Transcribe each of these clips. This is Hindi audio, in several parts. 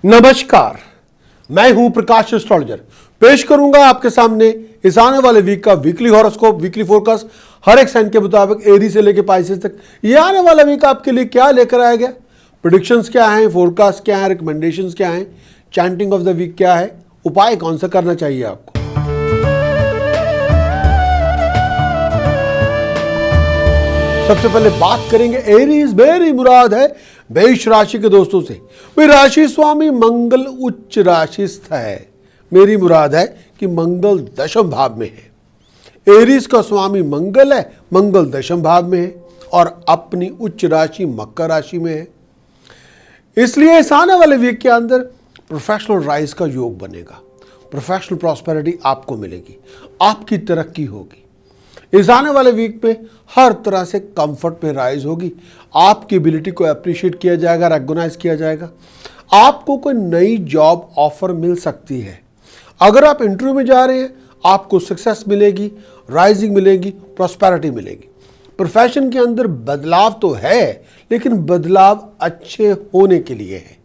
नमस्कार, मैं हूं प्रकाश एस्ट्रोलॉजर। पेश करूंगा आपके सामने इस आने वाले वीक का वीकली हॉरोस्कोप, वीकली फोरकास्ट हर एक साइन के मुताबिक एरी से लेकर पाइसेस तक। ये आने वाला वीक आपके लिए क्या लेकर आया गया, प्रेडिक्शंस क्या हैं, फोरकास्ट क्या है, रिकमेंडेशंस क्या हैं, चैंटिंग ऑफ द वीक क्या है, उपाय कौन सा करना चाहिए आपको। सबसे पहले बात करेंगे एरीज। मेरी मुराद है मेष राशि के दोस्तों से। भाई राशि स्वामी मंगल उच्च राशिस्थ है। मेरी मुराद है कि मंगल दशम भाव में है। एरीज का स्वामी मंगल है, मंगल दशम भाव में है और अपनी उच्च राशि मकर राशि में है। इसलिए इस आने वाले वीक के अंदर प्रोफेशनल राइज का योग बनेगा। प्रोफेशनल प्रॉस्पेरिटी आपको मिलेगी, आपकी तरक्की होगी। इस आने वाले वीक में हर तरह से कंफर्ट में राइज होगी। आपकी एबिलिटी को अप्रिशिएट किया जाएगा, रिकॉग्नाइज किया जाएगा। आपको कोई नई जॉब ऑफर मिल सकती है। अगर आप इंटरव्यू में जा रहे हैं, आपको सक्सेस मिलेगी, राइजिंग मिलेगी, प्रॉस्पेरिटी मिलेगी। प्रोफेशन के अंदर बदलाव तो है, लेकिन बदलाव अच्छे होने के लिए है।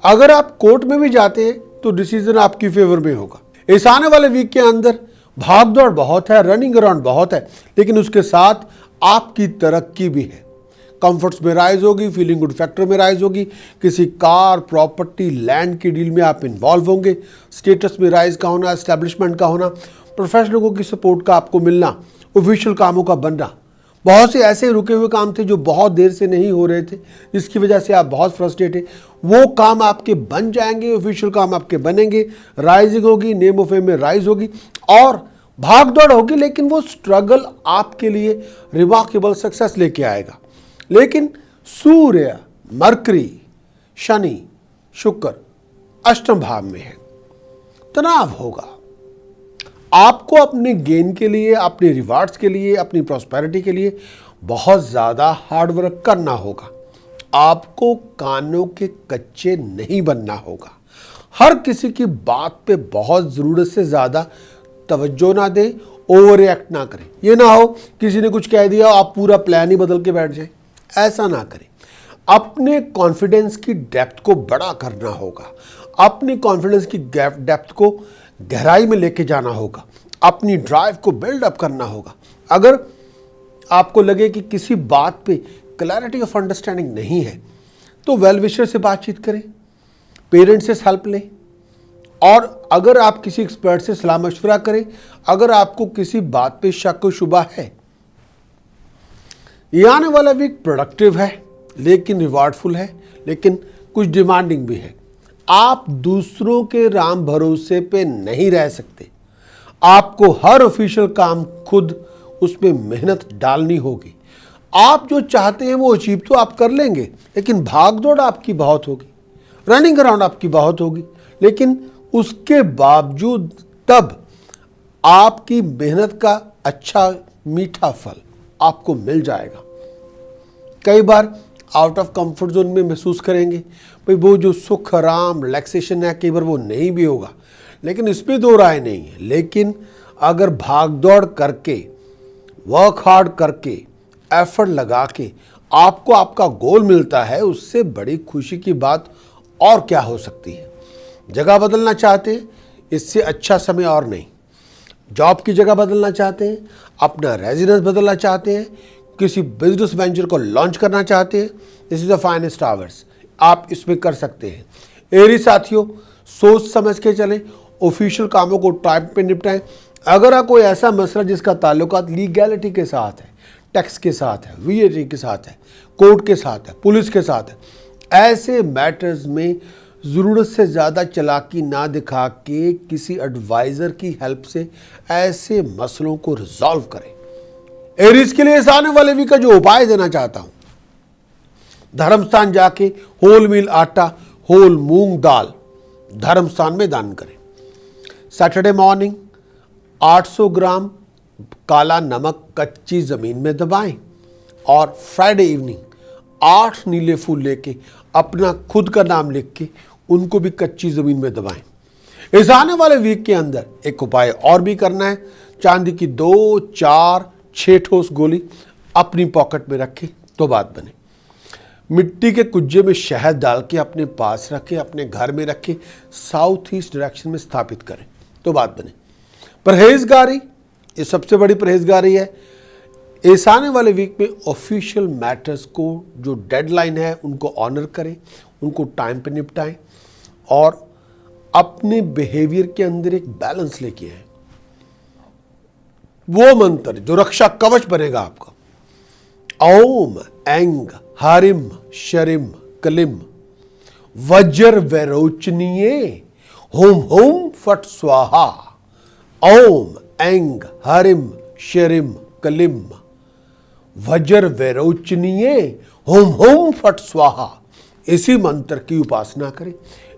अगर आप कोर्ट में भी जाते हैं तो डिसीजन आपकी फेवर में होगा। इस आने वाले वीक के अंदर भाग दौड़ बहुत है, रनिंग अराउंड बहुत है, लेकिन उसके साथ आपकी तरक्की भी है। कंफर्ट्स में राइज होगी, फीलिंग गुड फैक्टर में राइज होगी। किसी कार, प्रॉपर्टी, लैंड की डील में आप इन्वॉल्व होंगे। स्टेटस में राइज का होना, एस्टैब्लिशमेंट का होना, प्रोफेशनलों की सपोर्ट का आपको मिलना, ऑफिशियल कामों का बनना। बहुत से ऐसे रुके हुए काम थे जो बहुत देर से नहीं हो रहे थे, जिसकी वजह से आप बहुत फ्रस्ट्रेट हैं। वो काम आपके बन जाएंगे, ऑफिशियल काम आपके बनेंगे, राइजिंग होगी, नेम ऑफ फेम में राइज होगी और भाग दौड़ होगी। लेकिन वो स्ट्रगल आपके लिए रिमार्केबल सक्सेस लेके आएगा। लेकिन सूर्य, मरकरी, शनि, शुक्र अष्टम भाव में है, तनाव होगा। आपको अपने गेन के लिए, अपने रिवार्ड्स के लिए, अपनी प्रॉस्पेरिटी के लिए बहुत ज़्यादा हार्डवर्क करना होगा। आपको कानों के कच्चे नहीं बनना होगा। हर किसी की बात पे बहुत ज़रूरत से ज़्यादा तवज्जो ना दें, ओवर रिएक्ट ना करें। ये ना हो किसी ने कुछ कह दिया आप पूरा प्लान ही बदल के बैठ जाएं, ऐसा ना करें। अपने कॉन्फिडेंस की डेप्थ को बड़ा करना होगा। अपनी कॉन्फिडेंस की डेप्थ को गहराई में लेके जाना होगा। अपनी ड्राइव को बिल्डअप करना होगा। अगर आपको लगे कि किसी बात पे क्लैरिटी ऑफ अंडरस्टैंडिंग नहीं है तो वेल विशर से बातचीत करें, पेरेंट्स से हेल्प लें और अगर आप किसी एक्सपर्ट से सलाह मशवरा करें। अगर आपको किसी बात पे शक व शुबा है। ये आने वाला वीक प्रोडक्टिव है, लेकिन रिवार्डफुल है, लेकिन कुछ डिमांडिंग भी है। आप दूसरों के राम भरोसे पे नहीं रह सकते। आपको हर ऑफिशियल काम खुद उसमें मेहनत डालनी होगी। आप जो चाहते हैं वो अचीव तो आप कर लेंगे, लेकिन भाग दौड़ आपकी बहुत होगी, रनिंग अराउंड आपकी बहुत होगी। लेकिन उसके बावजूद तब आपकी मेहनत का अच्छा मीठा फल आपको मिल जाएगा। कई बार आउट ऑफ कंफर्ट जोन में महसूस करेंगे, भाई वो जो सुख आराम रिलैक्सेशन है कई बार वो नहीं भी होगा, लेकिन इस पर दो राय नहीं है। लेकिन अगर भाग दौड़ करके, वर्क हार्ड करके, एफर्ट लगा के आपको आपका गोल मिलता है, उससे बड़ी खुशी की बात और क्या हो सकती है। जगह बदलना चाहते हैं, इससे अच्छा समय और नहीं। जॉब की जगह बदलना चाहते हैं, अपना रेजिडेंस बदलना चाहते हैं, किसी बिजनेस वेंचर को लॉन्च करना चाहते हैं, this is the finest hours. आप इसमें कर सकते हैं। एरी साथियों, सोच समझ के चलें, ऑफिशियल कामों को टाइम पे निपटाएं। अगर कोई ऐसा मसला जिसका ताल्लुकात लीगैलिटी के साथ है, टैक्स के साथ है, वीएटी के साथ है, कोर्ट के साथ है, पुलिस के साथ है, ऐसे मैटर्स में ज़रूरत से ज़्यादा चालाकी ना दिखा के किसी एडवाइज़र की हेल्प से ऐसे मसलों को रिजॉल्व करें। एरीज के लिए इस आने वाले वीक का जो उपाय देना चाहता हूं, धर्म स्थान जाके होल मील आटा, होल मूंग दाल धर्म स्थान में दान करें। सैटरडे मॉर्निंग 800 ग्राम काला नमक कच्ची जमीन में दबाएं और फ्राइडे इवनिंग 8 नीले फूल लेके अपना खुद का नाम लिख के उनको भी कच्ची जमीन में दबाएं। इस आने वाले वीक के अंदर एक उपाय और भी करना है। चांदी की 2, 4, 6 ठोस गोली अपनी पॉकेट में रखें तो बात बने। मिट्टी के कुज्जे में शहद डाल के अपने पास रखें, अपने घर में रखें, साउथ ईस्ट डायरेक्शन में स्थापित करें तो बात बने। परहेजगारी, ये सबसे बड़ी परहेजगारी है। इस आने वाले वीक में ऑफिशियल मैटर्स को जो डेडलाइन है उनको ऑनर करें, उनको टाइम पे निपटाएं और अपने बिहेवियर के अंदर एक बैलेंस लेके आए। वो मंत्र जो रक्षा कवच बनेगा आपका, ओम ऐंग हारिम शरिम कलिम वज्र वैरोचनीय होम होम फट स्वाहा। ओम ऐंग हरिम शरिम कलिम वज्र वैरोचनीय होम होम फट स्वाहा। इसी मंत्र की उपासना करें,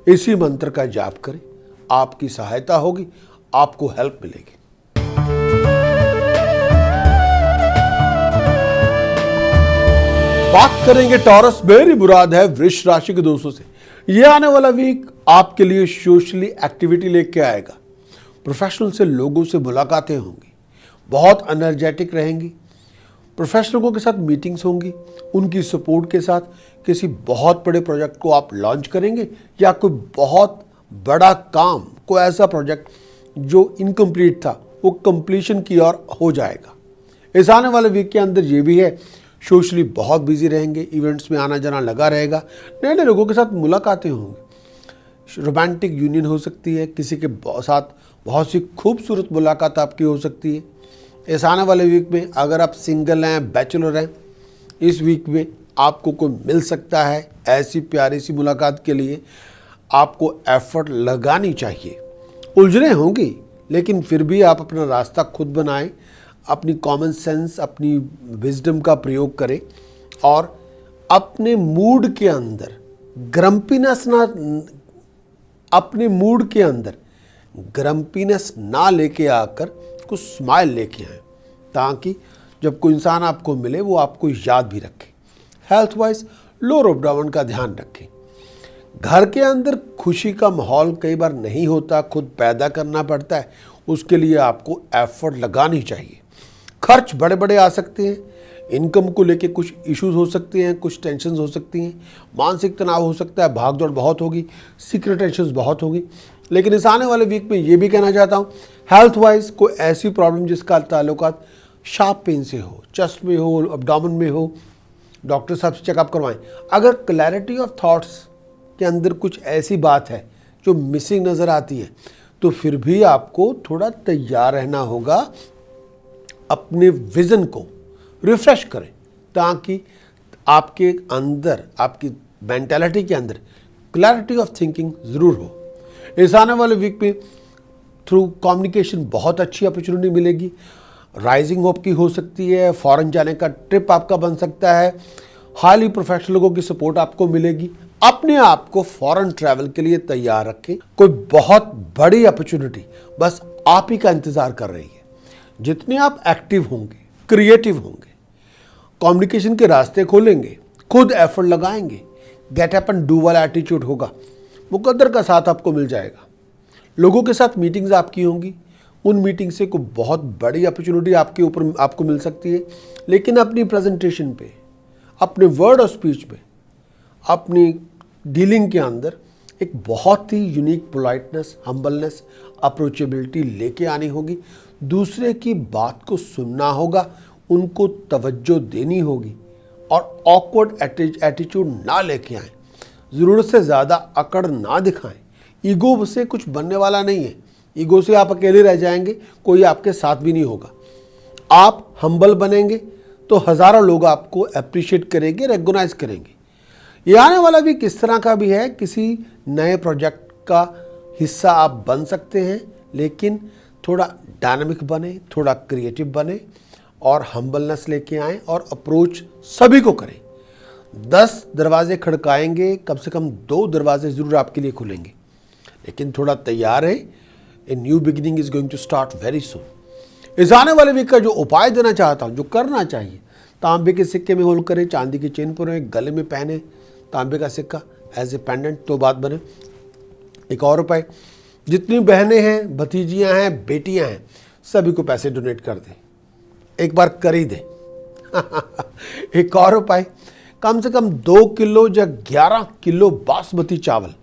इसी मंत्र का जाप करें, आपकी सहायता होगी, आपको हेल्प मिलेगी। बात करेंगे टॉरस, मेरी मुराद है वृष राशि के दोस्तों से। ये आने वाला वीक आपके लिए सोशली एक्टिविटी लेके आएगा। प्रोफेशनल से लोगों से मुलाकातें होंगी, बहुत एनर्जेटिक रहेंगी। प्रोफेशनलों के साथ मीटिंग्स होंगी, उनकी सपोर्ट के साथ किसी बहुत बड़े प्रोजेक्ट को आप लॉन्च करेंगे या कोई बहुत बड़ा काम, कोई ऐसा प्रोजेक्ट जो इनकम्प्लीट था वो कंप्लीशन की ओर हो जाएगा। इस आने वाले वीक के अंदर ये भी है, सोशली बहुत बिजी रहेंगे, इवेंट्स में आना जाना लगा रहेगा, नए नए लोगों के साथ मुलाकातें होंगी, रोमांटिक यूनियन हो सकती है, किसी के साथ बहुत सी खूबसूरत मुलाकात आपकी हो सकती है। इस आने वाले वीक में अगर आप सिंगल हैं, बैचलर हैं, इस वीक में आपको कोई मिल सकता है। ऐसी प्यारी सी मुलाकात के लिए आपको एफर्ट लगानी चाहिए। उलझने होंगी लेकिन फिर भी आप अपना रास्ता खुद बनाएं, अपनी कॉमन सेंस, अपनी विजडम का प्रयोग करें और अपने मूड के अंदर ग्रम्पीनेस ना लेके आकर कुछ स्माइल लेके आए, ताकि जब कोई इंसान आपको मिले वो आपको याद भी रखे। हेल्थ वाइज लोअर एब्डोमेन का ध्यान रखें। घर के अंदर खुशी का माहौल कई बार नहीं होता, खुद पैदा करना पड़ता है, उसके लिए आपको एफर्ट लगानी चाहिए। खर्च बड़े बड़े आ सकते हैं, इनकम को लेके कुछ इश्यूज हो सकते हैं, कुछ टेंशन्स हो सकती हैं, मानसिक तनाव हो सकता है, भागदौड़ बहुत होगी, सीक्रेट टेंशन्स बहुत होगी। लेकिन इस आने वाले वीक में ये भी कहना चाहता हूँ, हेल्थ वाइज कोई ऐसी प्रॉब्लम जिसका ताल्लुकात शार्प पेन से हो, चेस्ट में हो, एब्डोमेन में हो, डॉक्टर साहब से चेकअप करवाएं। अगर क्लैरिटी ऑफ थॉट्स के अंदर कुछ ऐसी बात है जो मिसिंग नज़र आती है तो फिर भी आपको थोड़ा तैयार रहना होगा। अपने विज़न को रिफ्रेश करें ताकि आपके अंदर, आपकी मेंटालिटी के अंदर क्लैरिटी ऑफ थिंकिंग ज़रूर हो। इस आने वाले वीक में थ्रू कम्युनिकेशन बहुत अच्छी अपॉर्चुनिटी मिलेगी। राइजिंग होप की हो सकती है, फॉरेन जाने का ट्रिप आपका बन सकता है, हाईली प्रोफेशनल लोगों की सपोर्ट आपको मिलेगी। अपने आप को फॉरेन ट्रैवल के लिए तैयार रखें। कोई बहुत बड़ी अपॉर्चुनिटी बस आप ही का इंतज़ार कर रही है। जितने आप एक्टिव होंगे, क्रिएटिव होंगे, कम्युनिकेशन के रास्ते खोलेंगे, खुद एफर्ट लगाएंगे, गेट अप एंड डू वाला एटीट्यूड होगा, मुकद्दर का साथ आपको मिल जाएगा। लोगों के साथ मीटिंग्स आपकी होंगी, उन मीटिंग से कोई बहुत बड़ी अपॉर्चुनिटी आपके ऊपर आपको मिल सकती है। लेकिन अपनी प्रेजेंटेशन पे, अपने वर्ड ऑफ स्पीच पे, अपनी डीलिंग के अंदर एक बहुत ही यूनिक पोलाइटनेस, हम्बलनेस, अप्रोचेबिलिटी लेके आनी होगी। दूसरे की बात को सुनना होगा, उनको तवज्जो देनी होगी और ऑकवर्ड एटीट्यूड ना लेके आएँ। ज़रूरत से ज़्यादा अकड़ ना दिखाएं। ईगो से कुछ बनने वाला नहीं है। ईगो से आप अकेले रह जाएंगे, कोई आपके साथ भी नहीं होगा। आप हम्बल बनेंगे तो हज़ारों लोग आपको अप्रिशिएट करेंगे, रिकॉग्नाइज करेंगे। ये आने वाला भी किस तरह का भी है, किसी नए प्रोजेक्ट का हिस्सा आप बन सकते हैं, लेकिन थोड़ा डायनामिक बने, थोड़ा क्रिएटिव बने और हम्बलनेस लेके आएँ और अप्रोच सभी को करें। 10 दरवाजे खड़काएंगे, कम से कम 2 दरवाजे ज़रूर आपके लिए खुलेंगे, लेकिन थोड़ा तैयार है। A new beginning is going to start very soon. इस आने वाले वीक का जो उपाय देना चाहता हूँ, जो करना चाहिए, तांबे के सिक्के में होल्ड करें, चांदी की चेन पहने, गले में पहने तांबे का सिक्का एज ए पेंडेंट, तो बात बने। एक और उपाय, जितनी बहनें हैं, भतीजियाँ हैं, बेटियाँ हैं, सभी को पैसे डोनेट कर दें, एक बार कर ही दें। एक और उपाय, कम से कम 2 किलो या 11 किलो बासमती चावल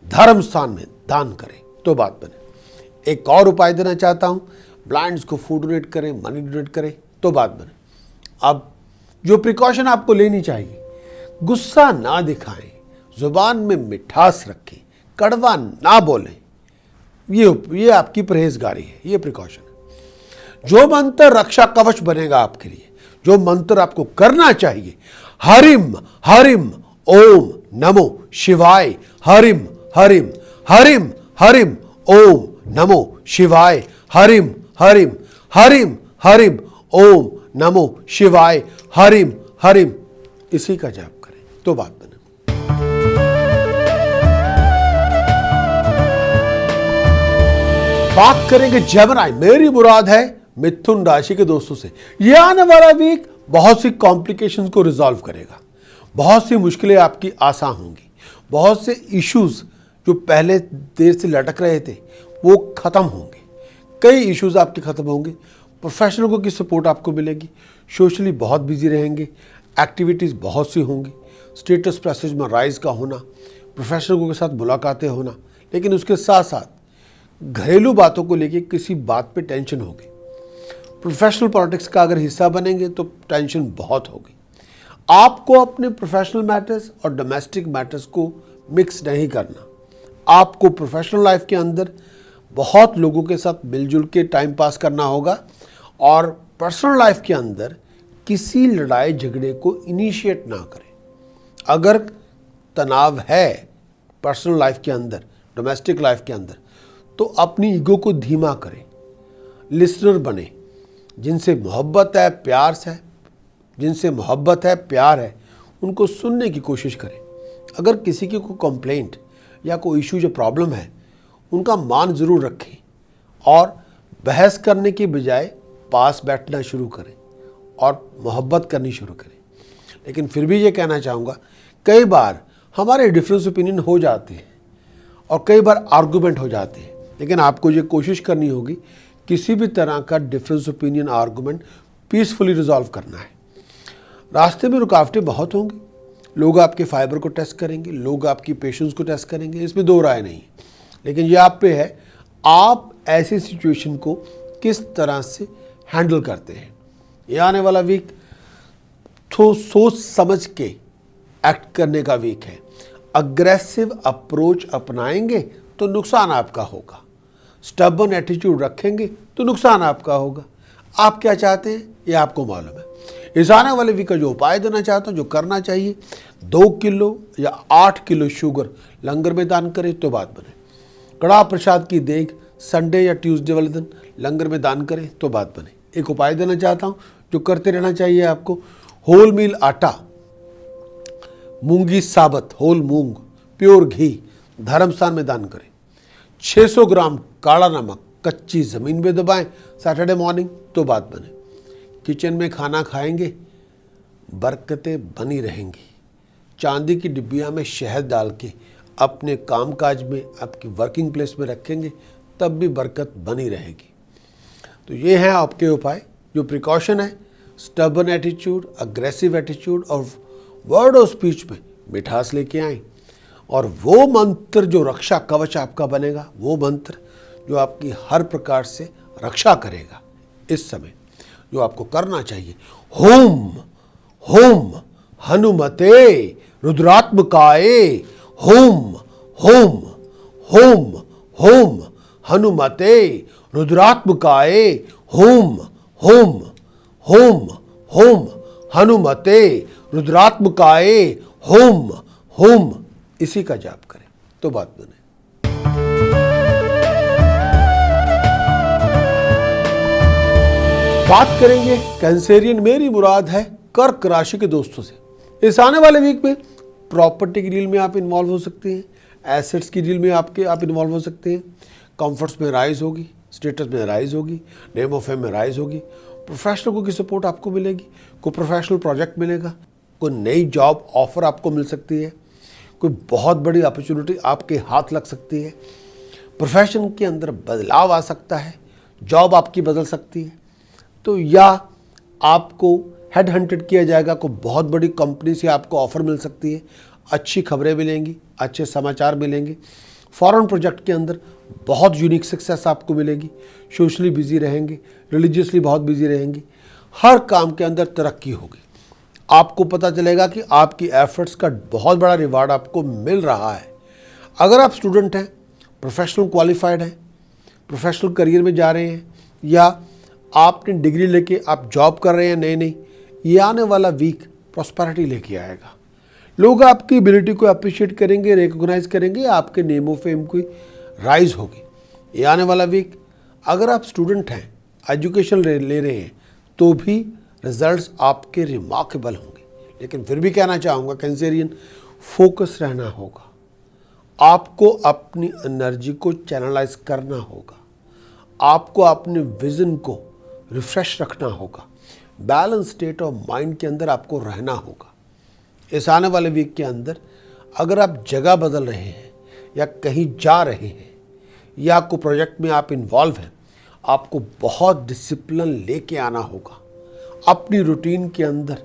धर्म स्थान में दान करें तो बात बने। एक और उपाय देना चाहता हूँ, ब्लाइंड्स को फूड डोनेट करें, मनी डोनेट करें तो बात बने। अब जो प्रिकॉशन आपको लेनी चाहिए, गुस्सा ना दिखाएं, जुबान में मिठास रखें, कड़वा ना बोलें, ये आपकी परहेजगारी है, ये प्रिकॉशन है। जो मंत्र रक्षा कवच बनेगा आपके लिए, जो मंत्र आपको करना चाहिए, हरिम हरिम ओम नमो शिवाय, हरिम हरिम हरिम हरिम ओम नमो शिवाय, हरिम हरिम हरिम हरिम ओम नमो शिवाय, हरिम हरिम, इसी का जाप करें तो बात बने। बात करेंगे जेमिनी, मेरी मुराद है मिथुन राशि के दोस्तों से। ये आने वाला वीक बहुत सी कॉम्प्लिकेशंस को रिजॉल्व करेगा, बहुत सी मुश्किलें आपकी आसान होंगी, बहुत से इश्यूज जो पहले देर से लटक रहे थे वो खत्म होंगे, कई इश्यूज आपके खत्म होंगे, प्रोफेशनलों की सपोर्ट आपको मिलेगी, सोशली बहुत बिजी रहेंगे, एक्टिविटीज़ बहुत सी होंगी, स्टेटस पैसेज में राइज का होना, प्रोफेशनलों के साथ मुलाकातें होना, लेकिन उसके साथ साथ घरेलू बातों को लेके किसी बात पे टेंशन होगी। प्रोफेशनल पॉलिटिक्स का अगर हिस्सा बनेंगे तो टेंशन बहुत होगी। आपको अपने प्रोफेशनल मैटर्स और डोमेस्टिक मैटर्स को मिक्स नहीं करना। आपको प्रोफेशनल लाइफ के अंदर बहुत लोगों के साथ मिलजुल के टाइम पास करना होगा और पर्सनल लाइफ के अंदर किसी लड़ाई झगड़े को इनिशिएट ना करें। अगर तनाव है पर्सनल लाइफ के अंदर, डोमेस्टिक लाइफ के अंदर, तो अपनी ईगो को धीमा करें, लिसनर बने, जिनसे मोहब्बत है, प्यार से, जिनसे मोहब्बत है, प्यार है, उनको सुनने की कोशिश करें। अगर किसी की कोई कंप्लेंट या कोई इशू जो प्रॉब्लम है, उनका मान ज़रूर रखें और बहस करने की बजाय पास बैठना शुरू करें और मोहब्बत करनी शुरू करें। लेकिन फिर भी ये कहना चाहूँगा, कई बार हमारे डिफरेंस ओपिनियन हो जाते हैं और कई बार आर्गूमेंट हो जाते हैं, लेकिन आपको ये कोशिश करनी होगी किसी भी तरह का difference opinion argument peacefully resolve करना है। रास्ते में रुकावटें बहुत होंगी, लोग आपके फाइबर को टेस्ट करेंगे, लोग आपकी पेशेंस को टेस्ट करेंगे, इसमें दो राय नहीं, लेकिन ये आप पे है, आप ऐसी सिचुएशन को किस तरह से हैंडल करते हैं। ये आने वाला वीक तो सोच समझ के एक्ट करने का वीक है। अग्रेसिव अप्रोच अपनाएंगे तो नुकसान आपका होगा, स्टबर्न एटीट्यूड रखेंगे तो नुकसान आपका होगा। आप क्या चाहते हैं ये आपको मालूम है। इस आने वाले वीक का जो उपाय देना चाहता हूँ, जो करना चाहिए, 2 किलो या 8 किलो शुगर लंगर में दान करें तो बात बने। कड़ा प्रसाद की देग संडे या ट्यूसडे वाले दिन लंगर में दान करें तो बात बने। एक उपाय देना चाहता हूँ जो करते रहना चाहिए आपको, होल मील आटा, मूंगी साबत, होल मूंग, प्योर घी धर्मस्थान में दान करें। 600 ग्राम काला नमक कच्ची ज़मीन में दबाएं सैटरडे मॉर्निंग तो बात बने। किचन में खाना खाएंगे, बरकतें बनी रहेंगी। चांदी की डिब्बियाँ में शहद डाल के अपने कामकाज में, आपकी वर्किंग प्लेस में रखेंगे, तब भी बरकत बनी रहेगी। तो ये हैं आपके उपाय। जो प्रिकॉशन है, स्टबर्न एटीट्यूड, अग्रेसिव एटीट्यूड और वर्ड ऑफ स्पीच में मिठास लेके आएँ, और वो मंत्र जो रक्षा कवच आपका बनेगा, वो मंत्र जो आपकी हर प्रकार से रक्षा करेगा। इस समय जो आपको करना चाहिए, होम होम हनुमते रुद्रात्मकाय, होम होम होम होम हनुमते रुद्रात्मकाय, होम होम होम होम हनुमते रुद्रात्मकाय, होम होम, इसी का जाप करें तो बात बने। बात करेंगे कैंसेरियन, मेरी मुराद है कर्क राशि के दोस्तों से। इस आने वाले वीक में प्रॉपर्टी की डील में आप इन्वॉल्व हो सकते हैं, एसेट्स की डील में आप इन्वॉल्व हो सकते हैं, कंफर्ट्स में राइज होगी, स्टेटस में राइज होगी, नेम ऑफ फेम में राइज होगी, प्रोफेशनल की सपोर्ट आपको मिलेगी, कोई प्रोफेशनल प्रोजेक्ट मिलेगा, कोई नई जॉब ऑफर आपको मिल सकती है, कोई बहुत बड़ी अपॉर्चुनिटी आपके हाथ लग सकती है, प्रोफेशन के अंदर बदलाव आ सकता है, जॉब आपकी बदल सकती है। तो या आपको हेड हंटेड किया जाएगा, कोई बहुत बड़ी कंपनी से आपको ऑफर मिल सकती है, अच्छी खबरें मिलेंगी, अच्छे समाचार मिलेंगे। फॉरेन प्रोजेक्ट के अंदर बहुत यूनिक सक्सेस आपको मिलेगी। सोशली बिजी रहेंगे, रिलीजियसली बहुत बिजी रहेंगे, हर काम के अंदर तरक्की होगी। आपको पता चलेगा कि आपकी एफर्ट्स का बहुत बड़ा रिवार्ड आपको मिल रहा है। अगर आप स्टूडेंट हैं, प्रोफेशनल क्वालिफाइड हैं, प्रोफेशनल करियर में जा रहे हैं, या आपने डिग्री लेके आप जॉब कर रहे हैं नई नई, ये आने वाला वीक प्रॉस्पेरिटी लेके आएगा। लोग आपकी एबिलिटी को अप्रिशिएट करेंगे, रिकॉग्नाइज करेंगे, आपके नेम ऑफ फेम की राइज होगी। ये आने वाला वीक, अगर आप स्टूडेंट हैं, एजुकेशन ले रहे हैं, तो भी रिजल्ट्स आपके रिमार्केबल होंगे। लेकिन फिर भी कहना चाहूँगा कैंसेरियन, फोकस रहना होगा, आपको अपनी एनर्जी को चैनलाइज करना होगा, आपको अपने विजन को रिफ्रेश रखना होगा, बैलेंस स्टेट ऑफ माइंड के अंदर आपको रहना होगा। इस आने वाले वीक के अंदर अगर आप जगह बदल रहे हैं या कहीं जा रहे हैं या कोई प्रोजेक्ट में आप इन्वॉल्व हैं, आपको बहुत डिसिप्लिन लेके आना होगा। अपनी रूटीन के अंदर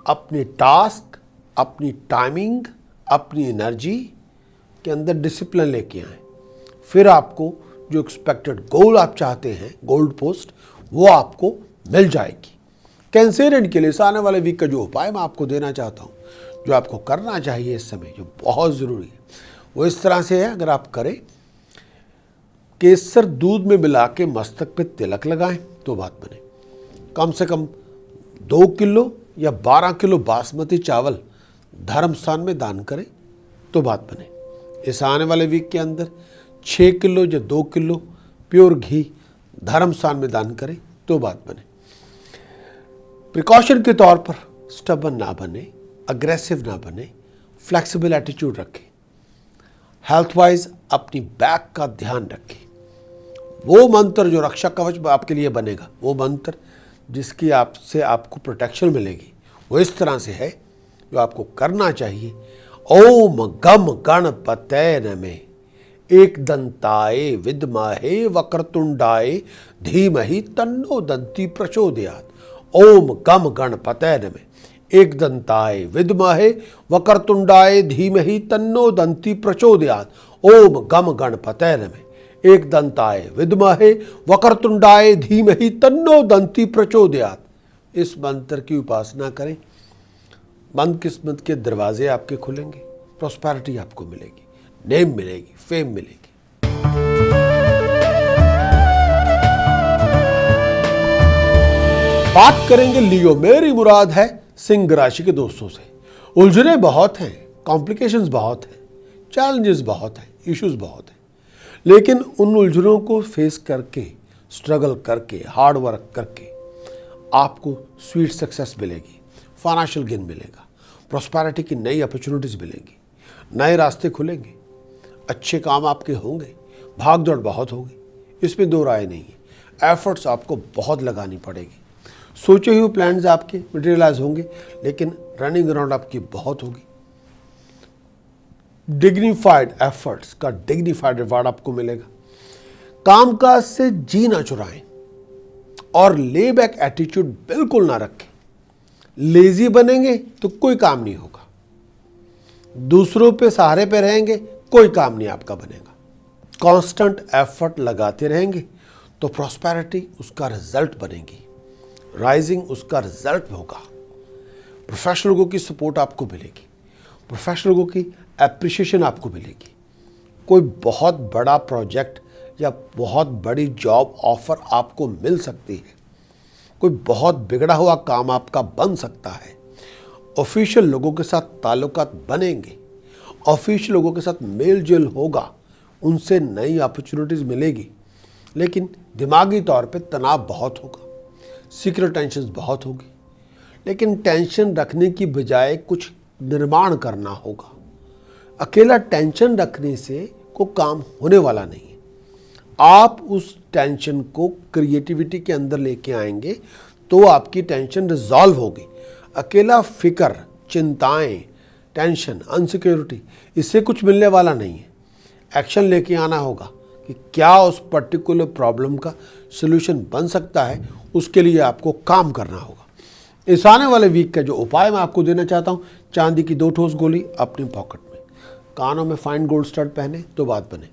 अपने टास्क, अपनी टाइमिंग, अपनी एनर्जी के अंदर डिसिप्लिन लेके आएँ। फिर आपको जो एक्सपेक्टेड गोल आप चाहते हैं, गोल्ड पोस्ट, वो आपको मिल जाएगी। कैंसेरियन के लिए इस आने वाले वीक का जो उपाय मैं आपको देना चाहता हूँ, जो आपको करना चाहिए इस समय, जो बहुत ज़रूरी है, वो इस तरह से है। अगर आप करें, केसर दूध में मिला के मस्तक पे तिलक लगाएं तो बात बने। कम से कम 2 किलो या 12 किलो बासमती चावल धर्म स्थान में दान करें तो बात बने। इस आने वाले वीक के अंदर 6 किलो या 2 किलो प्योर घी धर्म स्थान में दान करें तो बात बने। प्रिकॉशन के तौर पर स्टबन ना बने, अग्रेसिव ना बने, फ्लेक्सिबल एटीट्यूड रखें। हेल्थ वाइज अपनी बैक का ध्यान रखें। वो मंत्र जो रक्षा कवच आपके लिए बनेगा, वो मंत्र जिसकी आपसे आपको प्रोटेक्शन मिलेगी, वो इस तरह से है जो आपको करना चाहिए। ओम गम गणपतये नमः, एकदंताय विद्महे वक्रतुंडाय धीमहि तन्नो दन्ति प्रचोदयात्। ओम गम गणपतये नमः, एकदंताय विद्महे वक्रतुंडाय धीमहि तन्नो दन्ति प्रचोदयात्। ओम गम गणपतये नमः, एकदंताय विद्महे वक्रतुंडाय धीमहि तन्नो दन्ति प्रचोदयात्। इस मंत्र की उपासना करें, बंद किस्मत के दरवाजे आपके खुलेंगे, प्रॉस्पेरिटी आपको मिलेगी, नेम मिलेगी, फेम मिलेगी। बात करेंगे लियो, मेरी मुराद है सिंह राशि के दोस्तों से। उलझने बहुत हैं, कॉम्प्लिकेशंस बहुत हैं, चैलेंजेस बहुत हैं, इश्यूज बहुत हैं, लेकिन उन उलझनों को फेस करके, स्ट्रगल करके, हार्ड वर्क करके आपको स्वीट सक्सेस मिलेगी, फाइनेंशियल गेन मिलेगा, प्रॉस्पेरिटी की नई अपॉर्चुनिटीज़ मिलेंगी, नए रास्ते खुलेंगे, अच्छे काम आपके होंगे, भाग दौड़ बहुत होगी, इसमें दो राय नहीं है। एफर्ट्स आपको बहुत लगानी पड़ेगी, सोचे हुए प्लान्स आपके मटेरियलाइज होंगे, लेकिन रनिंग अराउंड आपकी बहुत होगी। डिग्निफाइड एफर्ट्स का डिग्निफाइड रिवार्ड आपको मिलेगा। कामकाज से जी ना चुराएं और ले बैक एटीट्यूड बिल्कुल ना रखें। लेजी बनेंगे तो कोई काम नहीं होगा, दूसरों पे सहारे पे रहेंगे, कोई काम नहीं आपका बनेगा। कांस्टेंट एफर्ट लगाते रहेंगे तो प्रॉस्पेरिटी उसका रिजल्ट बनेगी, राइजिंग उसका रिजल्ट होगा। प्रोफेशनल लोगों की सपोर्ट आपको मिलेगी, प्रोफेशनल लोगों की एप्रिशिएशन आपको मिलेगी। कोई बहुत बड़ा प्रोजेक्ट या बहुत बड़ी जॉब ऑफर आपको मिल सकती है, कोई बहुत बिगड़ा हुआ काम आपका बन सकता है। ऑफिशियल लोगों के साथ ताल्लुकात बनेंगे, ऑफिशियल लोगों के साथ मेल जोल होगा, उनसे नई अपॉर्चुनिटीज़ मिलेगी, लेकिन दिमागी तौर पे तनाव बहुत होगा, सीक्रेट टेंशन बहुत होगी। लेकिन टेंशन रखने की बजाय कुछ निर्माण करना होगा। अकेला टेंशन रखने से कोई काम होने वाला नहीं है। आप उस टेंशन को क्रिएटिविटी के अंदर लेके आएंगे तो आपकी टेंशन रिजॉल्व होगी। अकेला फिक्र, चिंताएं, टेंशन, अनसिक्योरिटी, इससे कुछ मिलने वाला नहीं है। एक्शन लेके आना होगा कि क्या उस पर्टिकुलर प्रॉब्लम का सलूशन बन सकता है, उसके लिए आपको काम करना होगा। इस आने वाले वीक का जो उपाय मैं आपको देना चाहता हूँ, चांदी की 2 ठोस गोली अपनी पॉकेट में, कानों में फाइन गोल्ड स्टड पहने तो बात बने।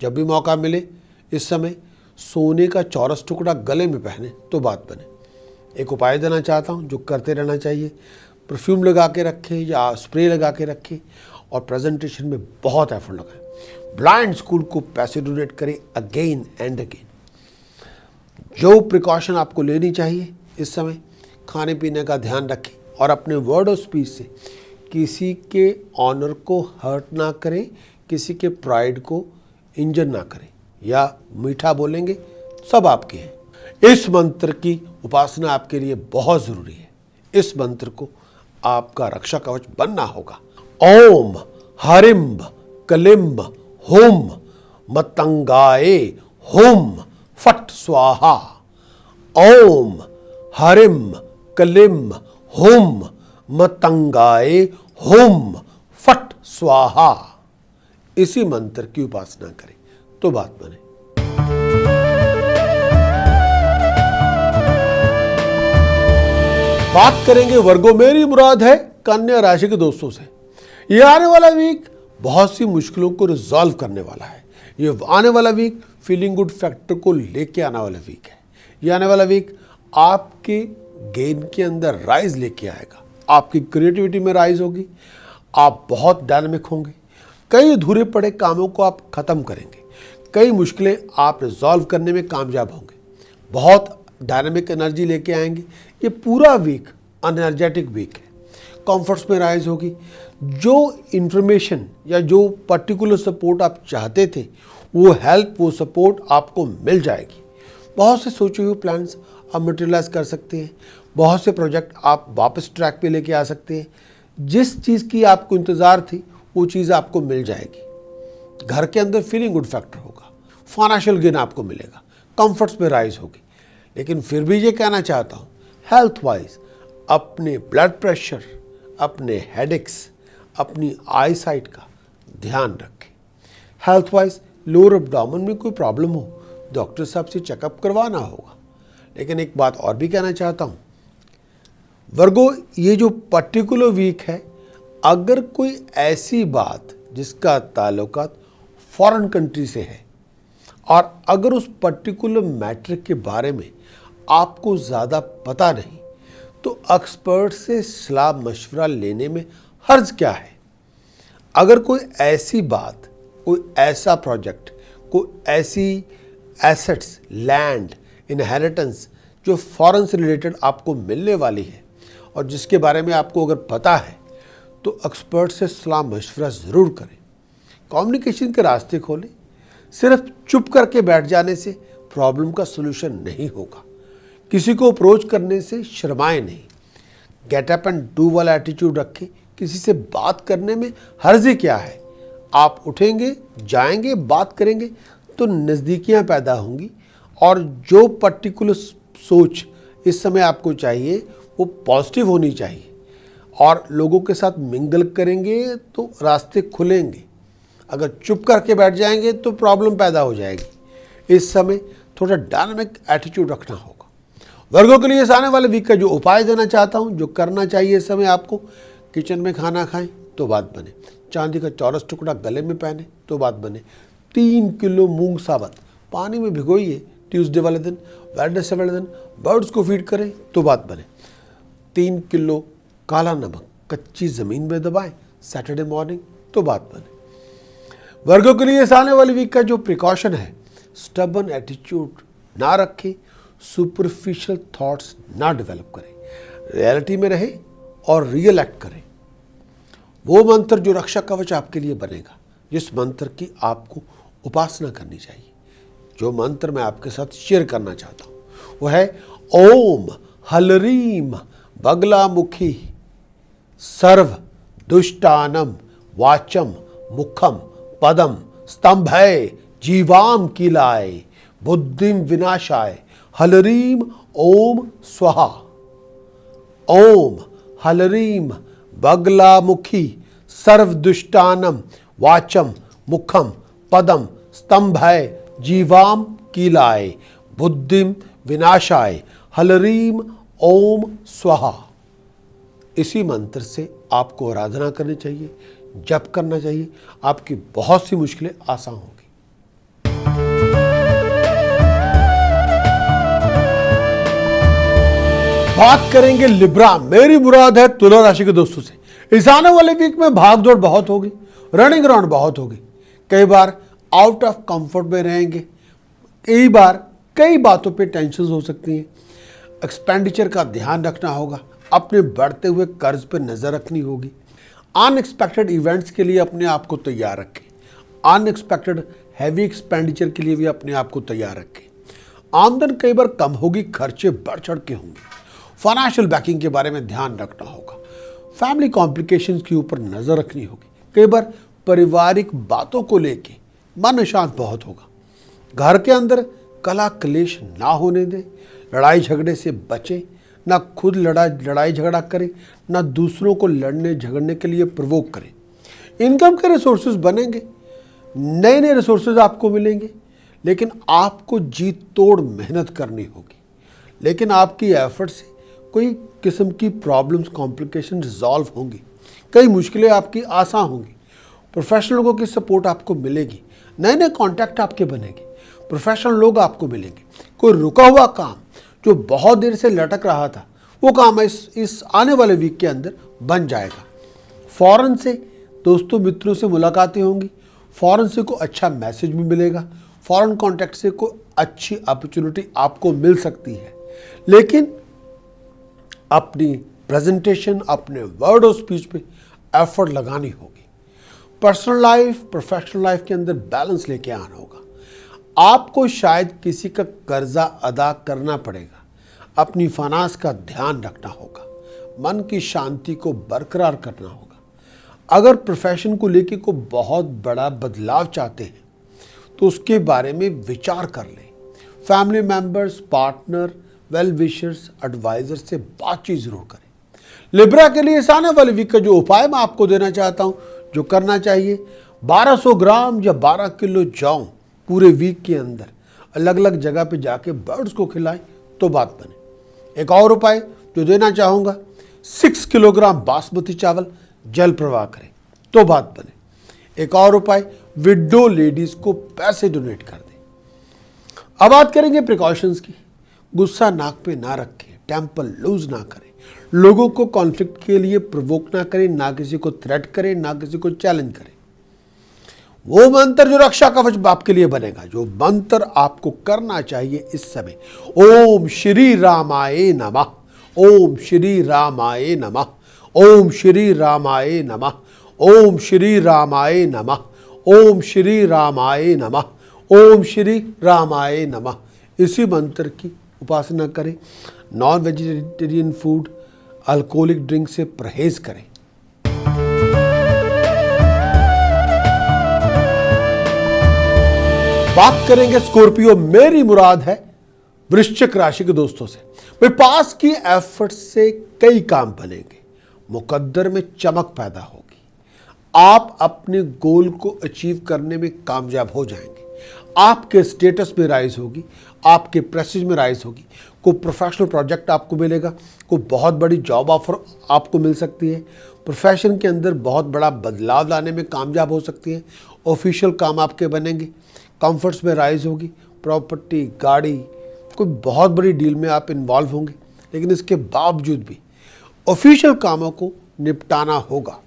जब भी मौका मिले इस समय सोने का चौरस टुकड़ा गले में पहने तो बात बने। एक उपाय देना चाहता हूँ जो करते रहना चाहिए, परफ्यूम लगा के रखें या स्प्रे लगा के रखें और प्रेजेंटेशन में बहुत एफर्ट लगाएं। ब्लाइंड स्कूल को पैसे डोनेट करें अगेन एंड अगेन। जो प्रिकॉशन आपको लेनी चाहिए इस समय, खाने पीने का ध्यान रखें और अपने वर्ड ऑफ स्पीच से किसी के ऑनर को हर्ट ना करें, किसी के प्राइड को इंजर ना करें, या मीठा बोलेंगे सब आपके हैं। इस मंत्र की उपासना आपके लिए बहुत ज़रूरी है। इस मंत्र को आपका रक्षा कवच बनना होगा। ओम हरिम्ब कलिम्ब होम मतंगाए होम फट स्वाहा। ओम हरिम्ब कलिम्ब होम मतंगाए होम फट स्वाहा। इसी मंत्र की उपासना करें तो बात बने। बात करेंगे वर्गो, मेरी मुराद है कन्या राशि के दोस्तों से। ये आने वाला वीक बहुत सी मुश्किलों को रिजॉल्व करने वाला है। ये आने वाला वीक फीलिंग गुड फैक्टर को लेके आने वाला वीक है। ये आने वाला वीक आपके गेम के अंदर राइज लेके आएगा। आपकी क्रिएटिविटी में राइज होगी, आप बहुत डायनामिक होंगे, कई अधूरे पड़े कामों को आप खत्म करेंगे, कई मुश्किलें आप रिजॉल्व करने में कामयाब होंगे, बहुत डायनामिक एनर्जी लेके आएंगे। ये पूरा वीक एनर्जेटिक वीक है, कॉम्फर्ट्स में राइज होगी। जो इंफॉर्मेशन या जो पर्टिकुलर सपोर्ट आप चाहते थे वो हेल्प, वो सपोर्ट आपको मिल जाएगी। बहुत से सोचे हुए प्लान्स आप मटेरियलाइज कर सकते हैं, बहुत से प्रोजेक्ट आप वापस ट्रैक पे लेके आ सकते हैं। जिस चीज़ की आपको इंतज़ार थी वो चीज़ आपको मिल जाएगी। घर के अंदर फीलिंग गुड फैक्टर होगा, फाइनेंशियल गेन आपको मिलेगा, कंफर्ट्स में राइज होगी। लेकिन फिर भी ये कहना चाहता हूँ, हेल्थ वाइज अपने ब्लड प्रेशर, अपने हेडेक्स, अपनी आई साइट का ध्यान रखें। हेल्थ वाइज लोअर एब्डोमेन में कोई प्रॉब्लम हो, डॉक्टर साहब से चेकअप करवाना होगा। लेकिन एक बात और भी कहना चाहता हूँ वर्गो, ये जो पर्टिकुलर वीक है, अगर कोई ऐसी बात जिसका ताल्लुकात फॉरेन कंट्री से है और अगर उस पर्टिकुलर मैटर के बारे में आपको ज़्यादा पता नहीं, तो एक्सपर्ट से सलाह मशवरा लेने में हर्ज क्या है। अगर कोई ऐसी बात, कोई ऐसा प्रोजेक्ट, कोई ऐसी एसेट्स, लैंड, इनहेरिटेंस जो फॉरेन से रिलेटेड आपको मिलने वाली है और जिसके बारे में आपको अगर पता है, तो एक्सपर्ट से सलाह मशवरा ज़रूर करें। कम्युनिकेशन के रास्ते खोलें। सिर्फ चुप करके बैठ जाने से प्रॉब्लम का सलूशन नहीं होगा। किसी को अप्रोच करने से शर्माएं नहीं, गेट अप एंड डू वाला एटीट्यूड रखें। किसी से बात करने में हर्ज क्या है। आप उठेंगे, जाएंगे, बात करेंगे तो नज़दीकियां पैदा होंगी और जो पर्टिकुलर सोच इस समय आपको चाहिए वो पॉजिटिव होनी चाहिए और लोगों के साथ मिंगल करेंगे तो रास्ते खुलेंगे। अगर चुप करके बैठ जाएंगे तो प्रॉब्लम पैदा हो जाएगी। इस समय थोड़ा डायनामिक एटीट्यूड रखना होगा। वर्गों के लिए इस आने वाले वीक का जो उपाय देना चाहता हूं, जो करना चाहिए इस समय आपको, किचन में खाना खाएं तो बात बने, चांदी का चौरस टुकड़ा गले में पहने तो बात बने, 3 किलो मूंग साबत पानी में भिगोइए ट्यूसडे वाले दिन, वेडनेसडे वाले दिन बर्ड्स को फीड करें तो बात बने, 3 किलो काला नमक कच्ची ज़मीन में दबाएं सैटरडे मॉर्निंग तो बात बने। वर्गों के लिए इस आने वाले वीक का जो प्रिकॉशन है, स्टबन एटीट्यूड ना रखें, सुपरफिशियल थॉट्स ना डेवलप करें, रियलिटी में रहें और रियल एक्ट करें। वो मंत्र जो रक्षा कवच आपके लिए बनेगा, जिस मंत्र की आपको उपासना करनी चाहिए, जो मंत्र मैं आपके साथ शेयर करना चाहता हूँ, वो है ओम हलरीम बगलामुखी सर्व दुष्टानम वाचम मुखम पदम स्तंभय जीवाम कीलाय बुद्धिम विनाशाय हलरीम ओम स्वाहा। ओम हलरीम बगलामुखी सर्व दुष्टानम वाचम मुखम पदम स्तंभय जीवाम कीलाय बुद्धिम विनाशाय हलरीम ओम स्वाहा। इसी मंत्र से आपको आराधना करनी चाहिए, जप करना चाहिए, आपकी बहुत सी मुश्किलें आसान होगी। बात करेंगे लिब्रा, मेरी मुराद है तुला राशि के दोस्तों से। इस आने वाले वीक में भाग दौड़ बहुत होगी, रनिंग अराउंड बहुत होगी, कई बार आउट ऑफ कंफर्ट में रहेंगे, कई बार कई बातों पे टेंशन हो सकती हैं। एक्सपेंडिचर का ध्यान रखना होगा, अपने बढ़ते हुए कर्ज पर नजर रखनी होगी। अनएक्सपेक्टेड इवेंट्स के लिए अपने आप को तैयार रखें, अनएक्सपेक्टेड हैवी एक्सपेंडिचर के लिए भी अपने आप को तैयार रखें। आमदन कई बार कम होगी, खर्चे बढ़ चढ़ के होंगे। फाइनेंशियल बैकिंग के बारे में ध्यान रखना होगा। फैमिली कॉम्प्लिकेशंस के ऊपर नजर रखनी होगी। कई बार पारिवारिक बातों को लेके मन अशांत बहुत होगा। घर के अंदर कला क्लेश ना होने दें, लड़ाई झगड़े से बचें, ना खुद लड़ाई झगड़ा करें, ना दूसरों को लड़ने झगड़ने के लिए प्रवोक करें। इनकम के रिसोर्सेज बनेंगे, नए नए रिसोर्सेज आपको मिलेंगे, लेकिन आपको जी तोड़ मेहनत करनी होगी। लेकिन आपकी एफर्ट से कोई किस्म की प्रॉब्लम्स कॉम्प्लिकेशन रिजॉल्व होंगी, कई मुश्किलें आपकी आसान होंगी। प्रोफेशनल लोगों की सपोर्ट आपको मिलेगी, नए नए कॉन्टैक्ट आपके बनेंगे, प्रोफेशनल लोग आपको मिलेंगे। कोई रुका हुआ काम जो बहुत देर से लटक रहा था, वो काम इस आने वाले वीक के अंदर बन जाएगा। फॉरेन से दोस्तों मित्रों से मुलाकातें होंगी, फॉरेन से कोई अच्छा मैसेज भी मिलेगा, फॉरेन कॉन्टैक्ट से कोई अच्छी अपॉर्चुनिटी आपको मिल सकती है। लेकिन अपनी प्रेजेंटेशन, अपने वर्ड और स्पीच पे एफर्ट लगानी होगी। पर्सनल लाइफ प्रोफेशनल लाइफ के अंदर बैलेंस लेके आना होगा। आपको शायद किसी का कर्जा अदा करना पड़ेगा, अपनी फाइनेंस का ध्यान रखना होगा, मन की शांति को बरकरार करना होगा। अगर प्रोफेशन को लेके कोई बहुत बड़ा बदलाव चाहते हैं तो उसके बारे में विचार कर लें। Family members, partner, well wishers, adviser से बातचीत जरूर करें। लिब्रा के लिए इस आने वाले वीक का जो उपाय मैं आपको देना चाहता हूं, जो करना चाहिए, 1200 ग्राम या 12 किलो जौ पूरे वीक के अंदर अलग अलग जगह पे जाके बर्ड्स को खिलाएं तो बात बने। एक और उपाय जो देना चाहूँगा, 6 किलोग्राम बासमती चावल जल प्रवाह करें तो बात बने। एक और उपाय, विडो लेडीज को पैसे डोनेट कर दें। अब बात करेंगे प्रिकॉशंस की। गुस्सा नाक पे ना रखें, टेम्पर लूज ना करें, लोगों को कॉन्फ्लिक्ट के लिए प्रवोक ना करें, ना किसी को थ्रेट करें, ना किसी को चैलेंज करें। वो मंत्र जो रक्षा कवच आपके लिए बनेगा, जो मंत्र आपको करना चाहिए इस समय, ओम श्री रामाय नमः, ओम श्री रामाय नमः, ओम श्री रामाय नमः, ओम श्री रामाय नमः, ओम श्री रामाय नमः, ओम श्री रामाय नमः। इसी मंत्र की उपासना करें। Non vegetarian food, alcoholic drink से परहेज करें। बात करेंगे स्कॉर्पियो, मेरी मुराद है वृश्चिक राशि के दोस्तों से। भाई पास की एफर्ट से कई काम बनेंगे, मुकद्दर में चमक पैदा होगी, आप अपने गोल को अचीव करने में कामयाब हो जाएंगे, आपके स्टेटस में राइज होगी, आपके प्रेस्टीज में राइज होगी। कोई प्रोफेशनल प्रोजेक्ट आपको मिलेगा, कोई बहुत बड़ी जॉब ऑफर आपको मिल सकती है, प्रोफेशन के अंदर बहुत बड़ा बदलाव लाने में कामयाब हो सकती है, ऑफिशियल काम आपके बनेंगे, कंफर्ट्स में राइज होगी, प्रॉपर्टी, गाड़ी, कोई बहुत बड़ी डील में आप इन्वॉल्व होंगे। लेकिन इसके बावजूद भी ऑफिशियल कामों को निपटाना होगा,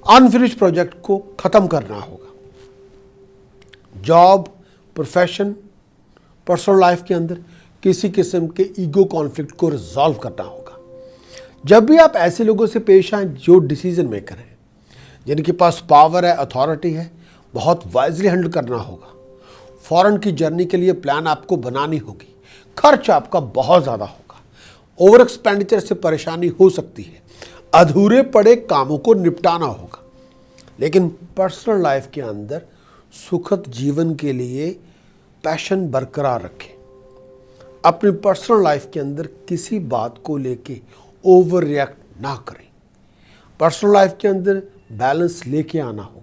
अनफिनिश्ड प्रोजेक्ट को ख़त्म करना होगा। जॉब, प्रोफेशन, पर्सनल लाइफ के अंदर किसी किस्म के ईगो कॉन्फ्लिक्ट को रिजॉल्व करना होगा। जब भी आप ऐसे लोगों से पेश आए जो डिसीजन मेकर हैं, जिनके पास पावर है, अथॉरिटी है, बहुत वाइजली हैंडल करना होगा। फॉरेन की जर्नी के लिए प्लान आपको बनानी होगी, खर्च आपका बहुत ज़्यादा होगा, ओवर एक्सपेंडिचर से परेशानी हो सकती है, अधूरे पड़े कामों को निपटाना होगा। लेकिन पर्सनल लाइफ के अंदर सुखद जीवन के लिए पैशन बरकरार रखें। अपनी पर्सनल लाइफ के अंदर किसी बात को लेके ओवर रिएक्ट ना करें। पर्सनल लाइफ के अंदर बैलेंस लेके आना होगा,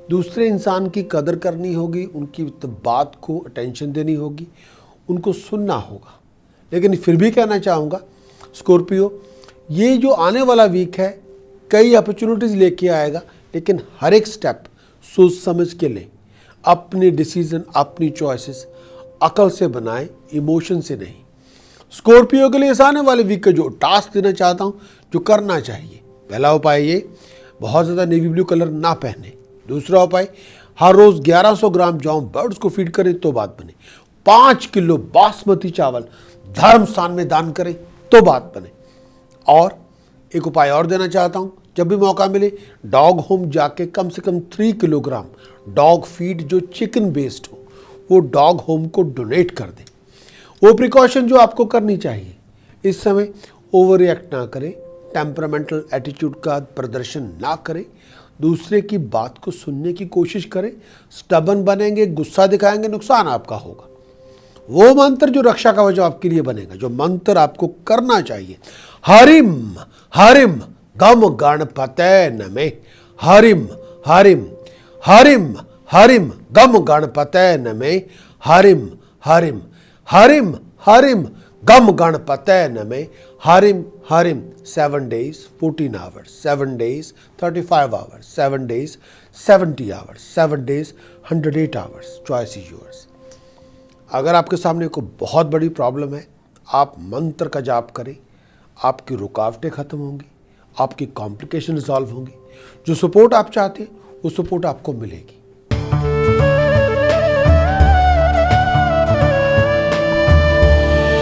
दूसरे इंसान की कदर करनी होगी, उनकी बात को अटेंशन देनी होगी, उनको सुनना होगा। लेकिन फिर भी कहना चाहूँगा स्कॉर्पियो, ये जो आने वाला वीक है कई अपॉर्चुनिटीज लेके आएगा, लेकिन हर एक स्टेप सोच समझ के लें। अपने डिसीजन, अपनी चॉइसेस अकल से बनाएं, इमोशन से नहीं। स्कॉर्पियो के लिए इस आने वाले वीक का जो टास्क देना चाहता हूं, जो करना चाहिए, पहला उपाय ये, बहुत ज़्यादा नेवी ब्लू कलर ना पहने। दूसरा उपाय, हर रोज़ 1100 ग्राम जौ बर्ड्स को फीड करें तो बात बने। 5 किलो बासमती चावल धर्म स्थान में दान करें तो बात बने। और एक उपाय और देना चाहता हूं, जब भी मौका मिले डॉग होम जाके कम से कम 3 किलोग्राम डॉग फीड जो चिकन बेस्ड हो वो डॉग होम को डोनेट कर दें। वो प्रिकॉशन जो आपको करनी चाहिए, इस समय ओवर रिएक्ट ना करें, टेम्परामेंटल एटीट्यूड का प्रदर्शन ना करें, दूसरे की बात को सुनने की कोशिश करें। स्टबन बनेंगे, गुस्सा दिखाएंगे, नुकसान आपका होगा। वो मंत्र जो रक्षा कवच आपके लिए बनेगा, जो मंत्र आपको करना चाहिए, हरिम हरिम गम गणपते नमः, हरिम हरिम हरिम हरिम गम गणपते नमः, हरिम हरिम हरिम हरिम गम गणपते नमः, Harim Harim 7 days 14 hours, 7 days 35 hours, 7 days 70 hours, 7 days 108 hours, choice is yours। अगर आपके सामने कोई बहुत बड़ी प्रॉब्लम है, आप मंत्र का जाप करें, आपकी रुकावटें खत्म होंगी, आपकी कॉम्प्लिकेशन रिजॉल्व होंगी। जो सपोर्ट आप चाहते हैं वो सपोर्ट आपको मिलेगी।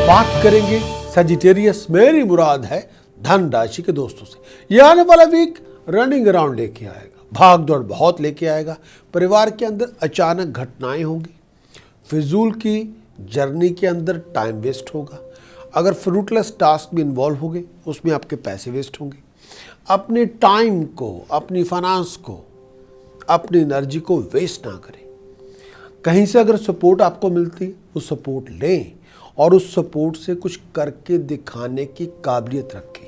बात करेंगे सजिटेरियस, मेरी मुराद है धन राशि के दोस्तों से। ये आने वाला वीक रनिंग अराउंड लेके आएगा, भाग दौड़ बहुत लेके आएगा। परिवार के अंदर अचानक घटनाएं होंगी, फिजूल की जर्नी के अंदर टाइम वेस्ट होगा। अगर फ्रूटलेस टास्क में इन्वॉल्व होंगे उसमें आपके पैसे वेस्ट होंगे। अपने टाइम को, अपनी फाइनेंस को, अपनी एनर्जी को वेस्ट ना करें। कहीं से अगर सपोर्ट आपको मिलती है वो सपोर्ट लें और उस सपोर्ट से कुछ करके दिखाने की काबिलियत रखें।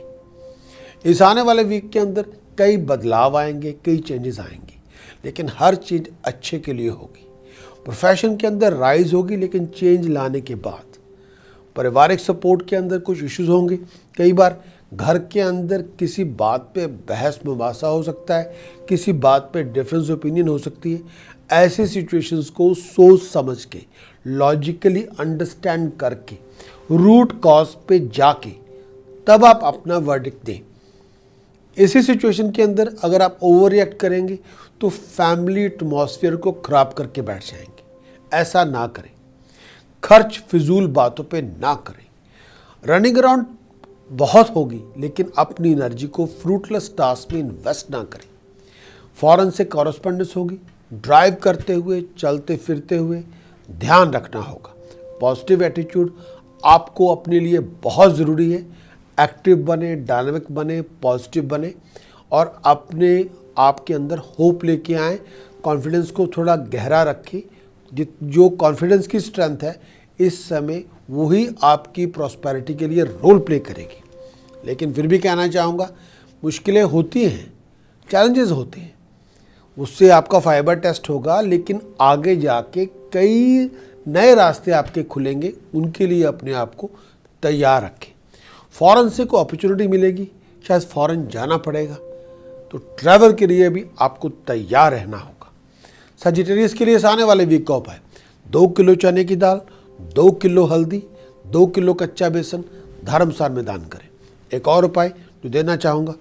इस आने वाले वीक के अंदर कई बदलाव आएंगे, कई चेंजेस आएंगे, लेकिन हर चीज़ अच्छे के लिए होगी। प्रोफेशन के अंदर राइज होगी, लेकिन चेंज लाने के बाद। पारिवारिक सपोर्ट के अंदर कुछ इश्यूज होंगे। कई बार घर के अंदर किसी बात पे बहस मुबासा हो सकता है, किसी बात पे डिफरेंस ओपिनियन हो सकती है। ऐसे सिचुएशंस को सोच समझ के, लॉजिकली अंडरस्टैंड करके, रूट कॉज पे जाके तब आप अपना वर्डिक्ट दें। इसी सिचुएशन के अंदर अगर आप ओवर रिएक्ट करेंगे तो फैमिली एटमॉस्फेयर को खराब करके बैठ जाएंगे। ऐसा ना करें। खर्च फिजूल बातों पे ना करें। रनिंग अराउंड बहुत होगी, लेकिन अपनी एनर्जी को फ्रूटलेस टास्क में इन्वेस्ट ना करें। फॉरेन से कॉरेस्पॉन्डेंस होगी, ड्राइव करते हुए, चलते फिरते हुए ध्यान रखना होगा। पॉजिटिव एटीट्यूड आपको अपने लिए बहुत ज़रूरी है। एक्टिव बने, डायनामिक बने, पॉजिटिव बने और अपने आपके अंदर होप लेके आएँ। कॉन्फिडेंस को थोड़ा गहरा रखें। जो कॉन्फिडेंस की स्ट्रेंथ है इस समय वही आपकी प्रॉस्पेरिटी के लिए रोल प्ले करेगी। लेकिन फिर भी कहना चाहूँगा, मुश्किलें होती हैं, चैलेंजेस होते हैं, उससे आपका फाइबर टेस्ट होगा, लेकिन आगे जाके कई नए रास्ते आपके खुलेंगे। उनके लिए अपने आप को तैयार रखें। फॉरेन से कोई अपॉर्चुनिटी मिलेगी, शायद फॉरेन जाना पड़ेगा, तो ट्रैवल के लिए भी आपको तैयार रहना होगा। सजिटेरियस के लिए इस आने वाले वीक का उपाय, 2 किलो चने की दाल, 2 किलो हल्दी, 2 किलो कच्चा बेसन धर्मशाला में दान करें। एक और उपाय जो देना चाहूँगा,